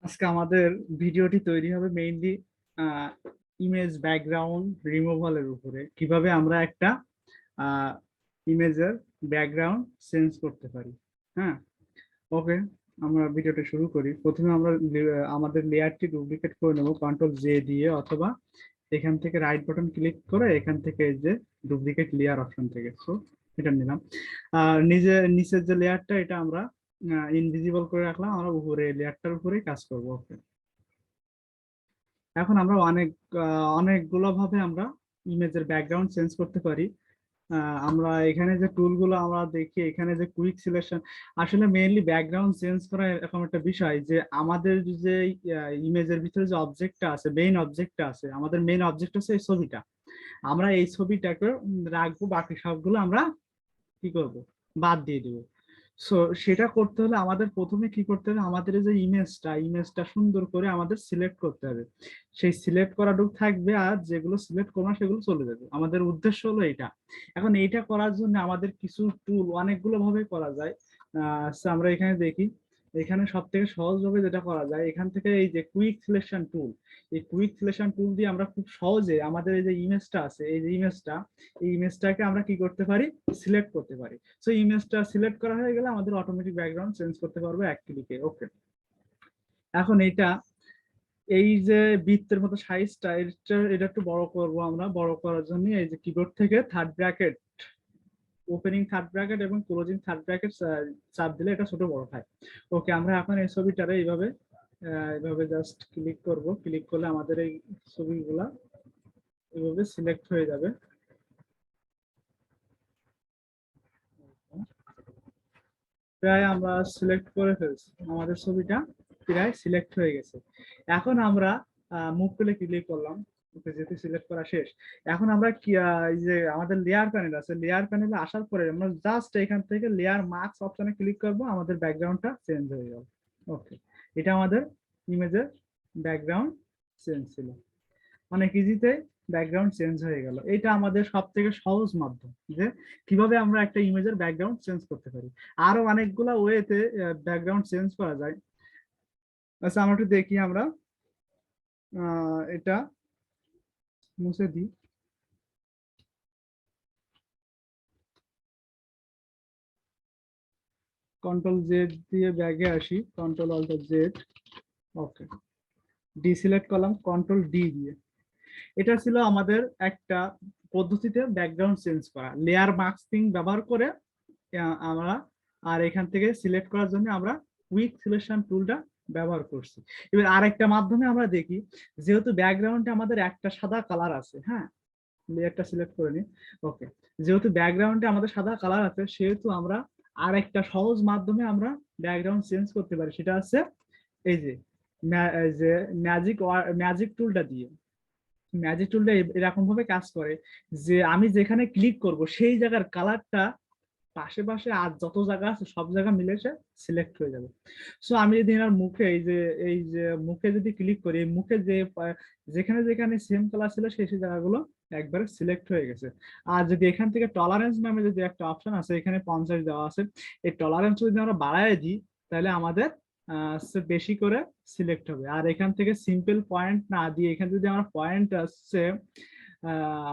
আজকে আমাদের ভিডিওটি তৈরি হবে মেইনলি ইমেজ ব্যাকগ্রাউন্ড রিমুভালের উপরে, কিভাবে আমরা একটা ইমেজের ব্যাকগ্রাউন্ড চেঞ্জ করতে পারি। হ্যাঁ, ওকে, আমরা ভিডিওটা শুরু করি। প্রথমে আমরা আমাদের লেয়ারটি ডুপ্লিকেট করে নেব কন্ট্রোল জে দিয়ে, অথবা এখান থেকে রাইট বাটন ক্লিক করে এখান থেকে এই যে ডুপ্লিকেট লেয়ার অপশন থেকে, সো এটা নিলাম। নিচের যে লেয়ারটা এটা আমরা ইনভিজিবল করে রাখলাম, আমরা উপরে লেয়ারটার উপরেই কাজ করব। ওকে, এখন আমরা অনেকগুলো ভাবে আমরা ইমেজের ব্যাকগ্রাউন্ড চেঞ্জ করতে পারি। আমরা এখানে যে টুলগুলো আমরা দেখি, এখানে যে কুইক সিলেকশন, আসলে মেইনলি ব্যাকগ্রাউন্ড চেঞ্জ করা এরকম একটা বিষয় যে আমাদের যে ইমেজের ভিতরে যে অবজেক্টটা আছে, মেইন অবজেক্টটা আছে, আমাদের মেইন অবজেক্ট হচ্ছে এই ছবিটা। আমরা এই ছবিটাকে রাখবো, বাকি সবগুলো আমরা কি করব, বাদ দিয়ে দিব। সো সেটা করতে হলে আমাদের প্রথমে কি করতে হবে, আমাদের যে ইমেজটা সুন্দর করে আমাদের সিলেক্ট করতে হবে। সেই সিলেক্ট করাটুকু থাকবে, আর যেগুলো সিলেক্ট করবো না সেগুলো চলে যাবে। আমাদের উদ্দেশ্য হলো এটা। এখন এইটা করার জন্য আমাদের কিছু টুল অনেকগুলো ভাবে করা যায়। আমরা এখানে দেখি, এখানে সব থেকে সহজ ভাবে যেটা করা যায়, এখান থেকে এই যে কুইক সিলেকশন টুল, এই কুইক সিলেকশন টুল দিয়ে আমরা খুব সহজে আমাদের এই যে ইমেজটা আছে, এই যে এই ইমেজটাকে আমরা কি করতে পারি, সিলেক্ট করতে পারি। সো ইমেজটা সিলেক্ট করা হয়ে গেলে আমাদের অটোমেটিক ব্যাকগ্রাউন্ড চেঞ্জ করতে পারবো এক ক্লিকে। ওকে, এখন এই যে বৃত্তের মতো সাইজটা, এটা একটু বড় করব। আমরা বড় করার জন্য এই যে কিবোর্ড থেকে third bracket, opening third bracket এবং ক্লোজিং থার্ড ব্র্যাকেট চাপ দিলে এটা ছোট বড় হয়। ওকে, আমরা এখন এই ছবিটারে এইভাবে এইভাবে জাস্ট ক্লিক করব। ক্লিক করলে আমাদের এই ছবিগুলা এইভাবে সিলেক্ট হয়ে যাবে। প্রায় আমরা সিলেক্ট করে ফেলছি, আমাদের ছবিটা প্রায় সিলেক্ট হয়ে গেছে। এখন আমরা মুভ টুলে ক্লিক করলাম, যেহেতু সিলেক্ট করা শেষ। এখন আমরা কি এই যে আমাদের লেয়ার প্যানেল আছে, লেয়ার প্যানেলে আসার পরে আমরা জাস্ট এখান থেকে লেয়ার মার্কস অপশনে ক্লিক করব, আমাদের ব্যাকগ্রাউন্ডটা চেঞ্জ হয়ে যাবে। ওকে, এটা আমাদের ইমেজের ব্যাকগ্রাউন্ড চেঞ্জ ছিল। অনেক ইজিতে ব্যাকগ্রাউন্ড চেঞ্জ হয়ে গেল। এটা আমাদের সব থেকে সহজ মাধ্যম যে কিভাবে আমরা একটা ইমেজের ব্যাকগ্রাউন্ড চেঞ্জ করতে পারি। আরো অনেকগুলা ওয়েতে ব্যাকগ্রাউন্ড চেঞ্জ করা যায়। আচ্ছা, আমরা একটু দেখি, আমরা এটা মুছে দিই। কন্ট্রোল জেড দিয়ে ব্যাগে আসি, কন্ট্রোল অল্ট জেড। ওকে, ডি সিলেক্ট করলাম কন্ট্রোল ডি দিয়ে। এটা ছিল আমাদের একটা পদ্ধতিতে ব্যাকগ্রাউন্ড চেঞ্জ করা, লেয়ার মাস্কিং ব্যবহার করে আমরা। আর এখান থেকে সিলেক্ট করার জন্য আমরা কুইক সিলেকশন টুলটা ব্যবহার করছি। এবার আরেকটা মাধ্যমে আমরা দেখি, যেহেতু ব্যাকগ্রাউন্ডে আমাদের একটা সাদা কালার আছে, হ্যাঁ, লেয়ারটা সিলেক্ট করে নি। ওকে, যেহেতু ব্যাকগ্রাউন্ডে আমাদের সাদা কালার আছে, সেহেতু আমরা আর একটা সহজ মাধ্যমে আমরা ব্যাকগ্রাউন্ড চেঞ্জ করতে পারি, সেটা হচ্ছে এই যে ম্যাজিক ম্যাজিক টুলটা দিয়ে। ম্যাজিক টুলটা এরকম ভাবে কাজ করে যে আমি যেখানে ক্লিক করব সেই জায়গার কালারটা পাশে পাশে আর যত জায়গা আছে সব জায়গা মিলে সে সিলেক্ট হয়ে যাবে। সো আমি যদি এনার মুখে এই যে মুখে যদি ক্লিক করি, এই মুখে যে যেখানে যেখানে সেম কালার ছিল সেই সেই জায়গাগুলো একবারে সিলেক্ট হয়ে গেছে। আর যদি এখান থেকে টলারেন্স নামে যদি একটা অপশন আছে, এখানে 50 দেওয়া আছে, এই টলারেন্স যদি আমরা বাড়ায় দিই তাহলে আমাদের বেশি করে সিলেক্ট হবে। আর এখান থেকে সিম্পল পয়েন্ট না দিয়ে এখানে যদি আমরা পয়েন্ট আসছে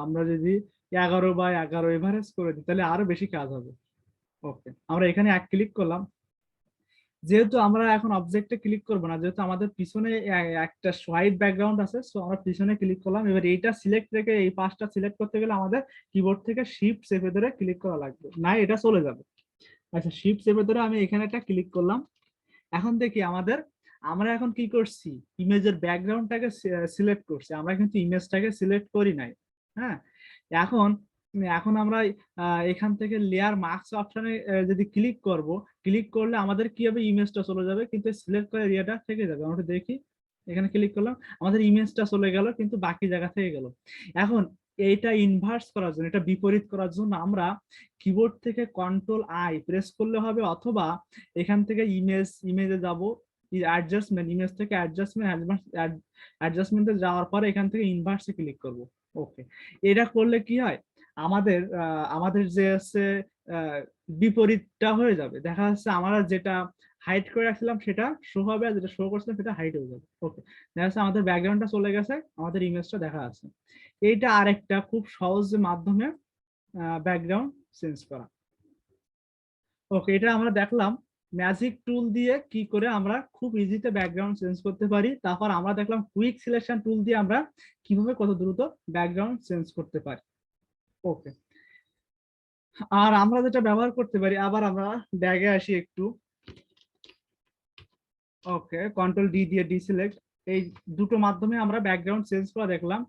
আমরা যদি 11/11 এভারেজ করে দিই তাহলে আরো বেশি কাজ হবে। ওকে, আমরা এখানে এক ক্লিক করলাম। যেহেতু আমরা এখন অবজেক্টে ক্লিক করব না, যেহেতু আমাদের পিছনে একটা হোয়াইট ব্যাকগ্রাউন্ড আছে, সো আমরা পিছনে ক্লিক করলাম। এবার এইটা সিলেক্ট রেখে এই পাঁচটা সিলেক্ট করতে গেলে আমাদের কিবোর্ড থেকে শিফট চেপে ধরে ক্লিক করা লাগবে, না এটা চলে যাবে। আচ্ছা, শিফট চেপে ধরে আমি এখানে একটা ক্লিক করলাম। এখন দেখি আমরা এখন কি করছি, ইমেজের ব্যাকগ্রাউন্ডটাকে সিলেক্ট করছি, আমরা কিন্তু ইমেজটাকে সিলেক্ট করি নাই। হ্যাঁ, এখন এখন আমরা এখান থেকে লেয়ার মার্কস অপশনে যদি ক্লিক করব, ক্লিক করলে আমাদের কি হবে, ইমেজটা চলে যাবে কিন্তু সিলেক্ট করে এরিয়াটা থেকে যাবে। আমরা দেখি, এখানে ক্লিক করলাম, আমাদের ইমেজটা চলে গেল কিন্তু বাকি জায়গা থেকে গেল। এখন এইটা ইনভার্স করার জন্য, এটা বিপরীত করার জন্য আমরা কিবোর্ড থেকে কন্ট্রোল আই প্রেস করলে হবে, অথবা এখান থেকে ইমেজে যাব, অ্যাডজাস্টমেন্ট, ইমেজ থেকে অ্যাডজাস্টমেন্টে যাওয়ার পরে এখান থেকে ইনভার্সে ক্লিক করব। ওকে, এটা করলে কি হয়, আমাদের যে হচ্ছে বিপরীতটা হয়ে যাবে। দেখা যাচ্ছে আমরা যেটা হাইড করে রাখছিলাম সেটা শো হবে, আর যেটা শো করছিলাম সেটা হাইড হয়ে যাবে। ওকে, দেখা যাচ্ছে আমাদের ব্যাকগ্রাউন্ডটা চলে গেছে, আমাদের ইমেজটা দেখা যাচ্ছে। এইটা আরেকটা খুব সহজ মাধ্যমে ব্যাকগ্রাউন্ড চেঞ্জ করা। ওকে, এটা আমরা দেখলাম ম্যাজিক টুল দিয়ে কি করে আমরা খুব ইজিতে ব্যাকগ্রাউন্ড চেঞ্জ করতে পারি। তারপর আমরা দেখলাম কুইক সিলেকশন টুল দিয়ে আমরা কিভাবে কত দ্রুত ব্যাকগ্রাউন্ড চেঞ্জ করতে পারি। ওকে, আর আমরা যেটা ব্যবহার করতে পারি, আবার আমরা ব্যাগে আসি একটু। ওকে, কন্ট্রোল ডি দিয়ে ডিসিলেক্ট, এই দুটো মাধ্যমে আমরা ব্যাকগ্রাউন্ড চেঞ্জ করা দেখলাম।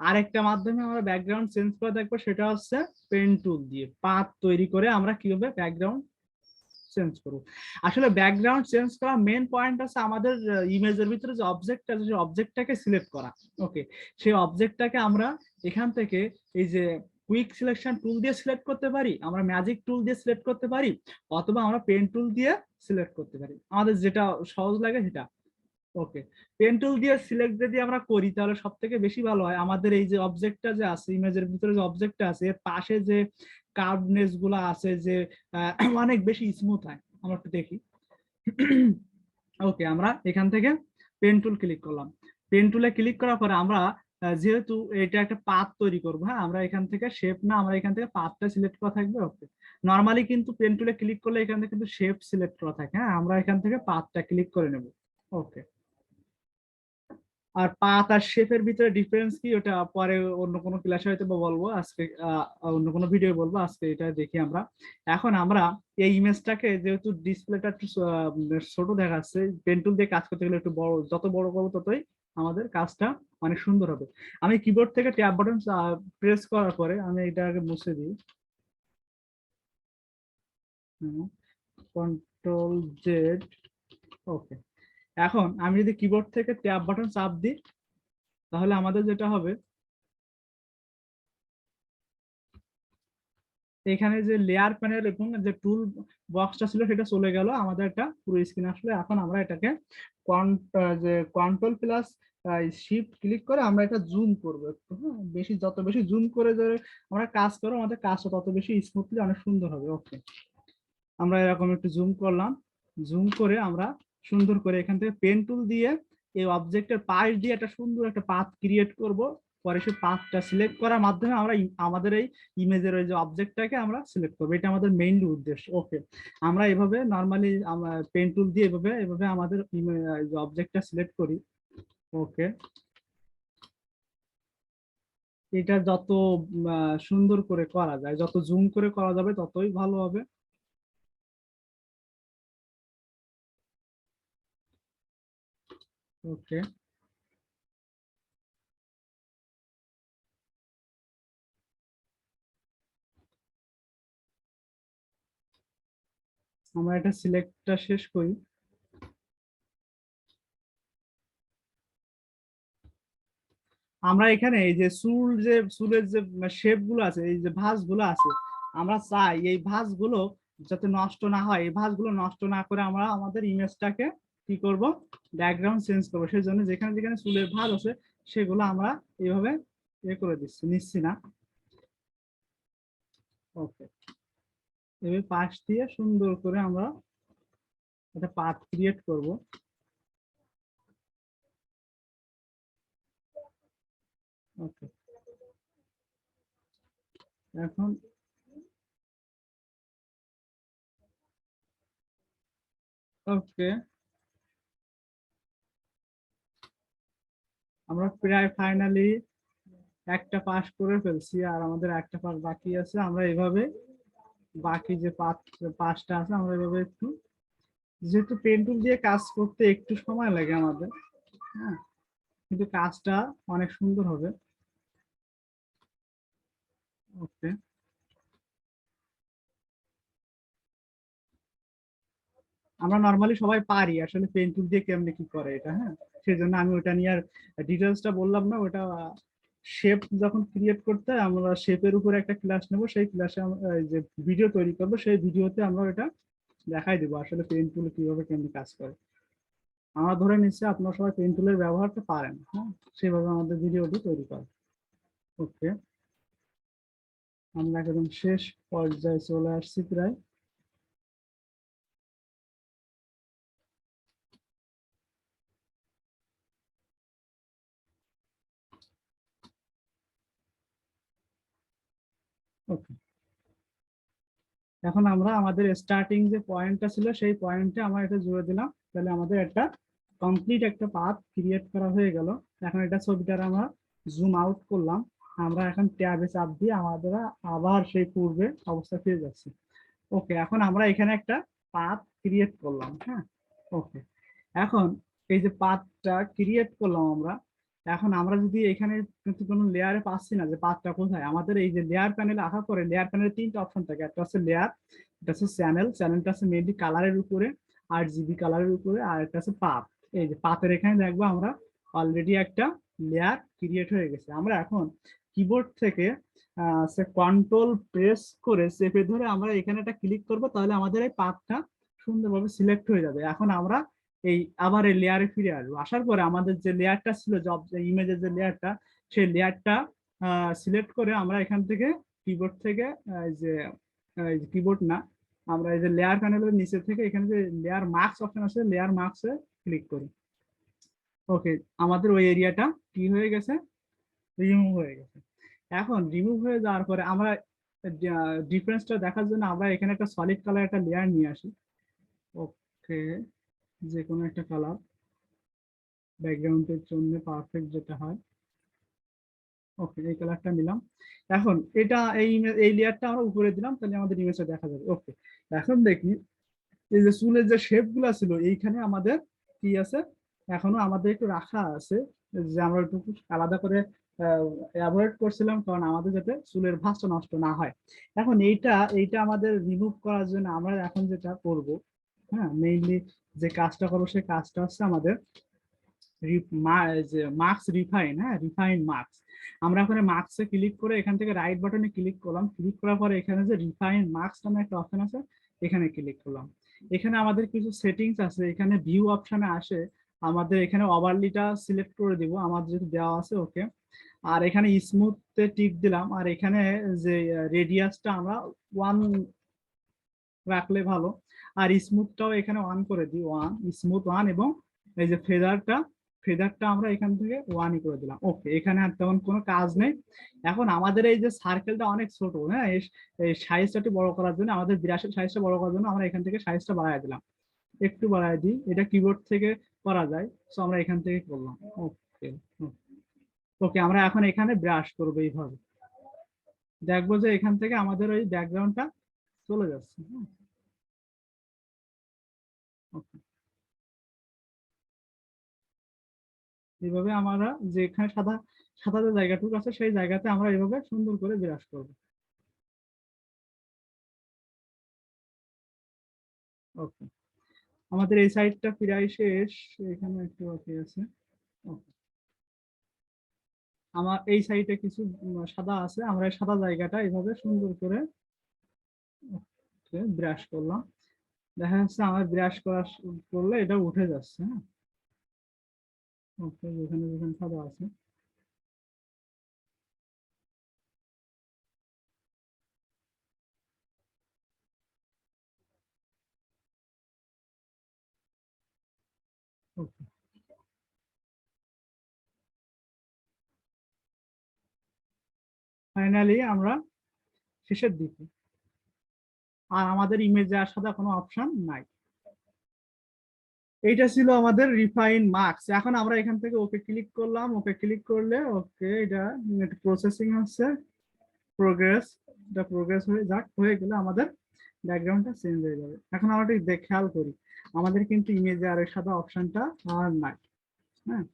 আরেকটা মাধ্যমে আমরা ব্যাকগ্রাউন্ড চেঞ্জ করা দেখবো, সেটা হচ্ছে পেন টুল দিয়ে পাথ তৈরি করে আমরা কিভাবে ব্যাকগ্রাউন্ড চেঞ্জ করব। আসলে ব্যাকগ্রাউন্ড চেঞ্জ করা মেন পয়েন্ট আছে আমাদের ইমেজের ভিতরে যে অবজেক্ট আছে সেই অবজেক্টটাকে সিলেক্ট করা। ওকে, সেই অবজেক্টটাকে আমরা এখান থেকে এই যে কুইক সিলেকশন টুল দিয়ে সিলেক্ট করতে পারি, আমরা ম্যাজিক টুল দিয়ে সিলেক্ট করতে পারি, অথবা আমরা পেন টুল দিয়ে সিলেক্ট করতে পারি, আমাদের যেটা সহজ লাগে সেটা। ওকে, পেন টুল দিয়ে সিলেক্ট যদি আমরা করি তাহলে সব থেকে বেশি ভালো হয়। আমাদের এই যে অবজেক্টটা যে আছে, ইমেজের ভিতরে যে অবজেক্টটা আছে এর পাশে যে কার্ভনেস গুলো আছে যে অনেক বেশি স্মুথ হয়। আমরা একটু দেখি। ওকে, আমরা এখান থেকে পেন টুল ক্লিক করলাম। পেন টুলে ক্লিক করার পরে আমরা যেহেতু এটা একটা পাথ তৈরি করবো, হ্যাঁ, আমরা এখান থেকে শেপ না, আমরা এখান থেকে পাথটা সিলেক্ট করা থাকবে। ওকে, নর্মালি কিন্তু পেন টুলে ক্লিক করলে এখান থেকে কিন্তু শেপ সিলেক্ট করা থাকে, হ্যাঁ, আমরা এখান থেকে পাথটা ক্লিক করে নেব। ওকে, আর পাত আর শেপের ভিতরে ডিফারেন্স কি ওটা পরে অন্য কোনো ক্লাসে হয়তো বা বলবো, আজকে অন্য কোনো ভিডিও বলবো, আজকে এটা দেখি আমরা। এখন আমরা এই ইমেজটাকে যেহেতু ডিসপ্লেটা একটু ছোট দেখাচ্ছে, পেন টুল দিয়ে কাজ করতে গেলে একটু বড়, যত বড় করবো ততই আমাদের কাজটা অনেক সুন্দর হবে। আমি কিবোর্ড থেকে ট্যাব বাটন প্রেস করার পরে আমি এটাকে মুছে দিই। Control Z. ওকে, এখন আমি যদি কিবোর্ড থেকে ট্যাব বাটন চাপ দিই তাহলে আমাদের যেটা হবে, এখানে যে লেয়ার প্যানেল এবং যে টুল বক্সটা ছিল সেটা চলে গেল, আমাদের একটা পুরো স্ক্রিন আসলে। এখন আমরা এটাকে যে কন্ট্রোল প্লাস শিফট ক্লিক করে আমরা এটা জুম করবো একটু, হ্যাঁ, বেশি, যত বেশি জুম করে যে আমরা কাজ করবো আমাদের কাজটা তত বেশি স্মুথলি অনেক সুন্দর হবে। ওকে, আমরা এরকম একটু জুম করলাম। জুম করে আমরা সুন্দর করে এখান থেকে পেন টুল দিয়ে এই অবজেক্টের পাশ দিয়ে একটা সুন্দর একটা পাথ ক্রিয়েট করব। পরে সেই পাথটা সিলেক্ট করার মাধ্যমে আমরা আমাদের এই ইমেজের ওই যে অবজেক্টটাকে আমরা সিলেক্ট করবো, এটা আমাদের মেইনলি উদ্দেশ্য। ওকে, আমরা এভাবে নর্মালি পেন টুল দিয়ে এভাবে এভাবে আমাদের অবজেক্টটা সিলেক্ট করি। ওকে, এটা যত সুন্দর করে করা যায়, যত জুম করে করা যাবে ততই ভালো হবে। ওকে, আমরা এটা সিলেক্টটা শেষ করি। আমরা এখানে এই যে চুলের যে শেপ গুলো আছে, এই যে ভাঁজ গুলো আছে, আমরা চাই এই ভাঁজ গুলো যাতে নষ্ট না হয়। এই ভাঁজ গুলো নষ্ট না করে আমরা আমাদের ইমেজটাকে কি করব, ব্যাকগ্রাউন্ড চেঞ্জ করবো। সেই জন্য যেখানে যেখানে চুলের ভাঁজ আছে সেগুলো আমরা এইভাবে ইয়ে করে নিচ্ছি না। ওকে, এভাবে পাশ দিয়ে সুন্দর করে আমরা একটা পাথ ক্রিয়েট করব। ওকে, এখন ওকে, আমরা প্রায় ফাইনালি একটা পাস করে ফেলছি, আর আমাদের একটা পাস বাকি আছে। আমরা এভাবে বাকি যে পাঁচটা আছে আমরা এভাবে একটু, যেহেতু পেন টুল দিয়ে কাজ করতে একটু সময় লাগে আমাদের, হ্যাঁ, কিন্তু কাজটা অনেক সুন্দর হবে। ওকে, আমরা নর্মালি সবাই পারি আসলে পেন টুল দিয়ে কেমনে কি করে এটা, হ্যাঁ, সেই জন্য আমি ওটা নিয়ে আর ডিটেলসটা বললাম না। ওটা শেপ যখন ক্রিয়েট করতে হয়, আমরা শেপের উপরে একটা ক্লাস নেব, সেই ক্লাসে যে ভিডিও তৈরি করবো সেই ভিডিওতে আমরা এটা দেখাই দিব আসলে পেন টুল কিভাবে কেমনি কাজ করে। আমরা ধরে নিচ্ছি আপনারা সবাই পেন টুলের ব্যবহারটা পারেন, হ্যাঁ, সেভাবে আমাদের ভিডিওটি তৈরি করে। ওকে, আমরা একদম শেষ পর্যায়ে চলে আসছি প্রায়। ওকে, এখন আমরা আমাদের স্টার্টিং যে পয়েন্টটা ছিল সেই পয়েন্টে আমরা এটা জুড়ে দিলাম, তাহলে আমাদের একটা কমপ্লিট একটা পাথ ক্রিয়েট করা হয়ে গেল। এখন এটা ছবিটার আমরা জুম আউট করলাম, আমরা এখন ট্যাবে চাপ দিয়ে আমাদের আবার সেই পূর্বে অবস্থা ফিরে যাচ্ছে। ওকে, এখন আমরা এখানে একটা পাথ ক্রিয়েট করলাম। হ্যাঁ, ওকে, এখন এই যে পাথটা ক্রিয়েট করলাম আমরা, এখন আমরা যদি এখানে কিন্তু কোনো লেয়ারে পাচ্ছি না যে পাথটা কোথায়, আমাদের এই যে লেয়ার প্যানেলে আসার পরে লেয়ার প্যানেলে তিনটা অপশন থাকে, একটা হচ্ছে লেয়ার, এটা হচ্ছে চ্যানেল, চ্যানেলটা হচ্ছে মেনলি কালারের উপরে, 8 GB কালারের উপরে, আর একটা হচ্ছে পাথ। এই যে পাথের এখানে দেখবো আমরা অলরেডি একটা লেয়ার ক্রিয়েট হয়ে গেছে। আমরা এখন কিবোর্ড থেকে কন্ট্রোল প্রেস করে চেপে ধরে আমরা এখানে একটা ক্লিক করব, তাহলে আমাদের এই পাথটা সুন্দরভাবে সিলেক্ট হয়ে যাবে। এখন আমরা এই আবার এই লেয়ারে ফিরে আসবো, আসার পরে আমাদের যে লেয়ারটা ছিল জব ইমেজের যে লেয়ারটা, সেই লেয়ারটা সিলেক্ট করে আমরা এখান থেকে কিবোর্ড থেকে যে কিবোর্ড না, আমরা এই যে লেয়ার প্যানেলের নিচে থেকে এখানে যে লেয়ার মার্কস অপশন আছে, লেয়ার মার্কসে ক্লিক করি। ওকে, আমাদের ওই এরিয়াটা কি হয়ে গেছে, রিমুভ হয়ে গেছে। এখন রিমুভ হয়ে যাওয়ার পরে আমরা ডিফারেন্সটা দেখার জন্য আমরা এখানে একটা সলিড কালার একটা লেয়ার নিয়ে আসি। ওকে, যে কোনো একটা কালার ব্যাকগ্রাউন্ডের জন্য পারফেক্ট যেটা হয়। ওকে, এই কালারটা নিলাম। এখন এটা এই লেয়ারটা আমরা উপরে দিলাম, তাহলে আমাদের ইমেজটা দেখা যাবে। ওকে, এখন দেখি এই যে চুলের যে শেপ গুলা ছিল এইখানে আমাদের কি আছে, এখনো আমাদের একটু রাখা আছে, যে আমরা একটু আলাদা করে অ্যাভয়েড করছিলাম, কারণ আমাদের যাতে চুলের ভাঁজটা নষ্ট না হয়। এখন এইটা এইটা আমাদের রিমুভ করার জন্য আমরা এখন যেটা করব, হ্যাঁ, মেইনলি যে কাজটা করবো সেই কাজটা হচ্ছে আমাদের মার্কস রিফাইন, হ্যাঁ, রিফাইন মার্কস। আমরা ওখানে মার্কসে ক্লিক করে এখান থেকে রাইট বাটনে ক্লিক করলাম, ক্লিক করার পরে এখানে যে রিফাইন মার্কস নামে একটা অপশন আছে, এখানে ক্লিক করলাম। এখানে আমাদের কিছু সেটিংস আছে, এখানে ভিউ অপশনে আসে, আমাদের এখানে ওভারলিটা সিলেক্ট করে দিব, আমাদের যেহেতু দেওয়া আছে। ওকে, আর এখানে স্মুথে টিক দিলাম, আর এখানে যে রেডিয়াসটা আমরা 1 রাখলে ভালো, আর স্মুথটাও এখানে অন করে দিই, 1 স্মুথ 1, এবং এই যে ফেদারটা আমরা এখান থেকে 1ই করে দিলাম। ওকে, এখানে আর তেমন কোনো কাজ নেই। এখন আমাদের এই যে সার্কেলটা অনেক ছোট, হ্যাঁ, এই সাইজটা একটু বড় করার জন্য, আমাদের বিরাশের সাইজটা বড় করার জন্য আমরা এখান থেকে সাইজটা বাড়ায় দিলাম, একটু বাড়ায় দিই, এটা কিবোর্ড থেকে করা যায়, তো আমরা এখান থেকে করলাম। ওকে, ওকে, আমরা এখন এখানে ব্রাশ করবো, এইভাবে দেখবো যে এখান থেকে আমাদের ওই ব্যাকগ্রাউন্ডটা চলে যাচ্ছে। ওকে, এইভাবে আমরা যেখানে সাদা সাদা যে জায়গাটুকু আছে সেই জায়গাতে আমরা এইভাবে সুন্দর করে বিরাজ করব। ওকে, আমাদের এই সাইডটা প্রায় শেষ, এখানে একটু বাকি আছে। Okay, আমার এই সাইডে কিছু সাদা আছে, আমরা এই সাদা জায়গাটা এইভাবে সুন্দর করে ব্রাশ করলাম। দেখা যাচ্ছে আমার ব্রাশ করা করলে এটা উঠে যাচ্ছে। হ্যাঁ, ওকে, যেখানে যেখানে সাদা আছে। ওকে, ফাইনালি আমরা শেষের দিকে, আর আমাদের ইমেজে আর সাদা কোনো অপশন নাই। এইটা ছিল আমাদের রিফাইন মার্কস। এখন আমরা এখান থেকে ওকে ক্লিক করলাম, ওকে ক্লিক করলে ওকে এটা প্রসেসিং হচ্ছে, প্রোগ্রেস, এটা প্রোগ্রেস হয়ে যাক, হয়ে গেলে আমাদের ব্যাকগ্রাউন্ডটা চেঞ্জ হয়ে যাবে। এখন আমরা একটু খেয়াল করি, আমাদের কিন্তু ইমেজে আর সাদা অপশনটা আর নাই। হ্যাঁ,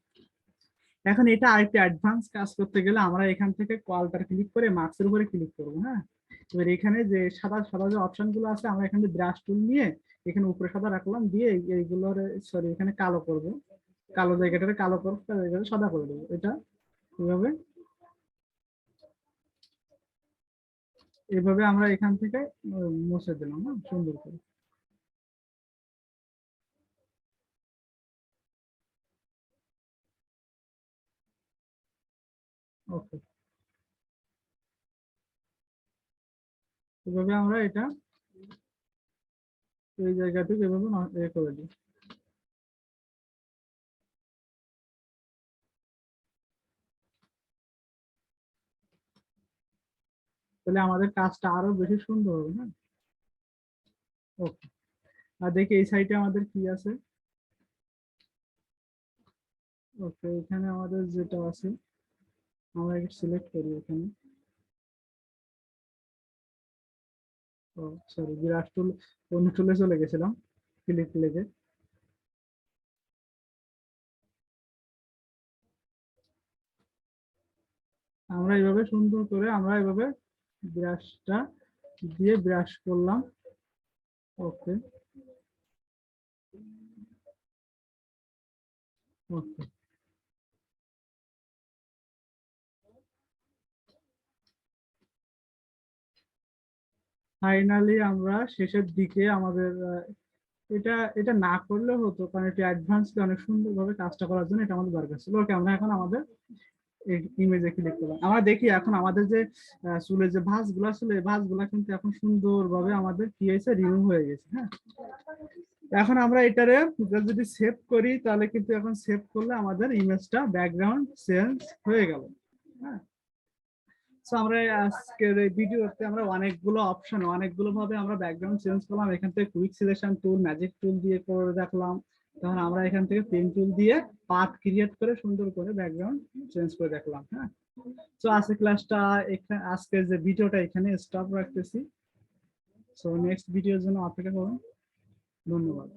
এখন এটা আরেকটু অ্যাডভান্স কাজ করতে গেলে আমরা এখান থেকে কলটার ক্লিক করে মার্কসের উপরে ক্লিক করবো। হ্যাঁ, এবার এখানে যে সাদা সাদা যে অপশন গুলো আছে, আমরা এখানে ব্রাশ টুল নিয়ে এখানে উপরে সাদা রাখলাম, দিয়ে এইগুলোর সরি এখানে কালো করব, কালো জায়গাটা কালো করবো, সাদা করে দেবো, এটা এভাবে এভাবে আমরা এখান থেকে মুছে দিলাম না সুন্দর করে। ওকে, এভাবে আমরা এটা এই জায়গাটুকু এভাবে করে দিই। তাহলে আমাদের কাজটা আরো বেশি সুন্দর হবে না? ওকে, আর দেখি এই সাইডে আমাদের কি আছে। ওকে, এখানে আমাদের যেটা আছে আমরা এটা সিলেক্ট করি এখানে। ও সরি, বিরাট টুল অন্য টুলে চলে গেছিলাম, ক্লিক লেগে। আমরা এইভাবে সুন্দর করে আমরা এইভাবে ব্রাশটা দিয়ে ব্রাশ করলাম। ওকে, ওকে, ফাইনালি আমরা শেষের দিকে আমাদের এটা এটা না করলেও হতো, কারণ এটা অ্যাডভান্সলি অনেক সুন্দরভাবে কাজটা করার জন্য এটা আমাদের দরকার ছিল। ওকে, আমরা এখন আমাদের ইমেজে ক্লিক করলাম। আমরা দেখি এখন আমাদের যে চুলের যে ভাঁজগুলা ছিল, এই ভাঁজগুলা কিন্তু এখন সুন্দরভাবে আমাদের কি হয়েছে, রিমুভ হয়ে গেছে। হ্যাঁ, এখন আমরা এটারে যদি সেভ করি, তাহলে কিন্তু এখন সেভ করলে আমাদের ইমেজটা ব্যাকগ্রাউন্ড চেঞ্জ হয়ে গেল। হ্যাঁ, সো আমরা আজকের এই ভিডিওতে আমরা অনেকগুলো অপশন, অনেকগুলো ভাবে আমরা ব্যাকগ্রাউন্ড চেঞ্জ করলাম। এখান থেকে কুইক সিলেকশন টুল, ম্যাজিক টুল দিয়ে করে দেখলাম। তখন আমরা এখান থেকে পেন টুল দিয়ে পাথ ক্রিয়েট করে সুন্দর করে ব্যাকগ্রাউন্ড চেঞ্জ করে দেখলাম। হ্যাঁ, সো আজকে ক্লাসটা এখানে, আজকের যে ভিডিওটা এখানে স্টপ রাখতেছি। সো নেক্সট ভিডিওর জন্য অপেক্ষা করুন। ধন্যবাদ।